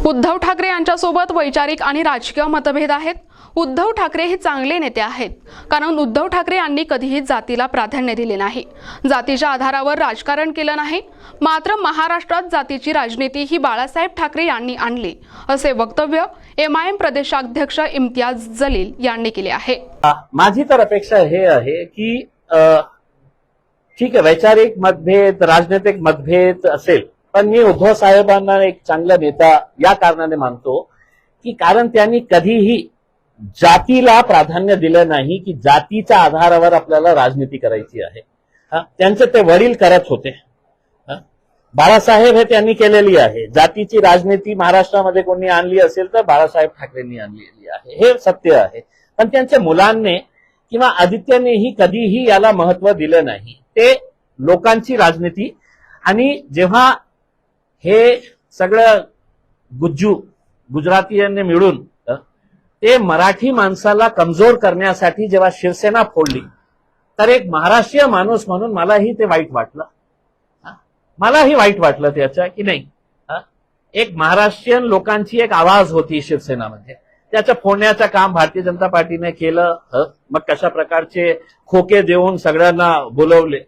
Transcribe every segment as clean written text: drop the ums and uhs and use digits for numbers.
उद्धव ठाकरे यांच्यासोबत वैचारिक आणि राजकीय मतभेद आहेत। उद्धव ठाकरे हे चांगले नेते आहेत, कारण उद्धव ठाकरे यांनी कधीही जातीला प्राधान्य दिले नाही, जातीच्या आधारावर राजकारण केलं नाही। मात्र महाराष्ट्रात जातीची राजनीती ही बाळासाहेब ठाकरे यांनी आणली, असे वक्तव्य एमआयएम प्रदेशाध्यक्ष इम्तियाज जलील यांनी केले आहे। माझी तर अपेक्षा हे आहे की ठीक आहे, वैचारिक मतभेद, राजनैतिक मतभेद असेल, पण मी उद्धव साहेबांना एक चांगला नेता या कारणाने मानतो की कारण त्यांनी कधीही जातीला प्राधान्य दिलं नाही की जातीच्या आधारावर आपल्याला राजनीती करायची आहे। त्यांचे ते वडील करत होते। बाळासाहेब हे त्यांनी केलेली आहे। जातीची राजनीती महाराष्ट्रामध्ये कोणी आणली असेल तर बाळासाहेब ठाकरेंनी आणलेली आहे, हे सत्य आहे। पण त्यांच्या मुलांनी किंवा आदित्यनेही कधीही याला महत्व दिलं नाही। ते लोकांची राजनीती, आणि जेव्हा हे सगळं गुजरातीयांनी मिळून ते मराठी माणसाला कमजोर करण्यासाठी जेव्हा शिवसेना फोडली, तर एक महाराष्ट्रीय माणूस म्हणून मलाही ते वाईट वाटलं। मलाही वाईट वाटलं त्याच्या की नाही, एक महाराष्ट्रीयन लोकांची एक आवाज होती शिवसेनामध्ये, त्याचं फोडण्याचं काम भारतीय जनता पार्टीने केलं। मग कशा प्रकारचे खोके देऊन सगळ्यांना बोलवले।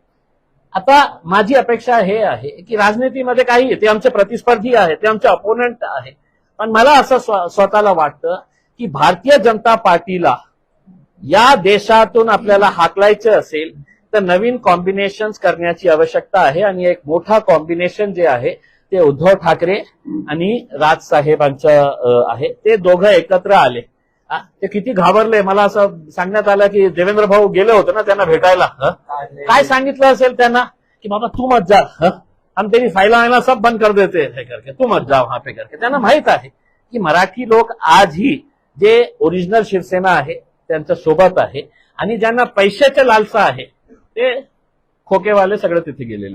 आता माझी अपेक्षा हे आहे की राजनीतीमध्ये काही ते आमचे प्रतिस्पर्धी आहेत, ते आमचे अपोनंट आहे, पण मला असं स्वतःला वाटतं की भारतीय जनता पार्टीला या देशातून आपल्याला हाकलायचं असेल तर नवीन कॉम्बिनेशन्स करण्याची आवश्यकता आहे। आणि एक मोठा कॉम्बिनेशन जे आहे ते उद्धव ठाकरे आणि राजसाहेबांचं आहे। ते दोघं एकत्र आले, ते किती घाबरले। मला असं सांगण्यात आलं की देवेंद्र भाऊ गेले होते ना त्यांना भेटायला, काय सांगितलं असेल त्यांना की बाबा तू मत जा, हम तेरी फाइल आना सब बंद कर देते हैं करके, तू मत जा वहां पे करके। त्यांना माहित आहे की मराठी लोक आजही जे ओरिजिनल शिवसेना आहे त्यांच्या सोबत आहे, आणि ज्यांना पैशाचे लालसा आहे ते खोकेवाले सगळे तिथे गेलेले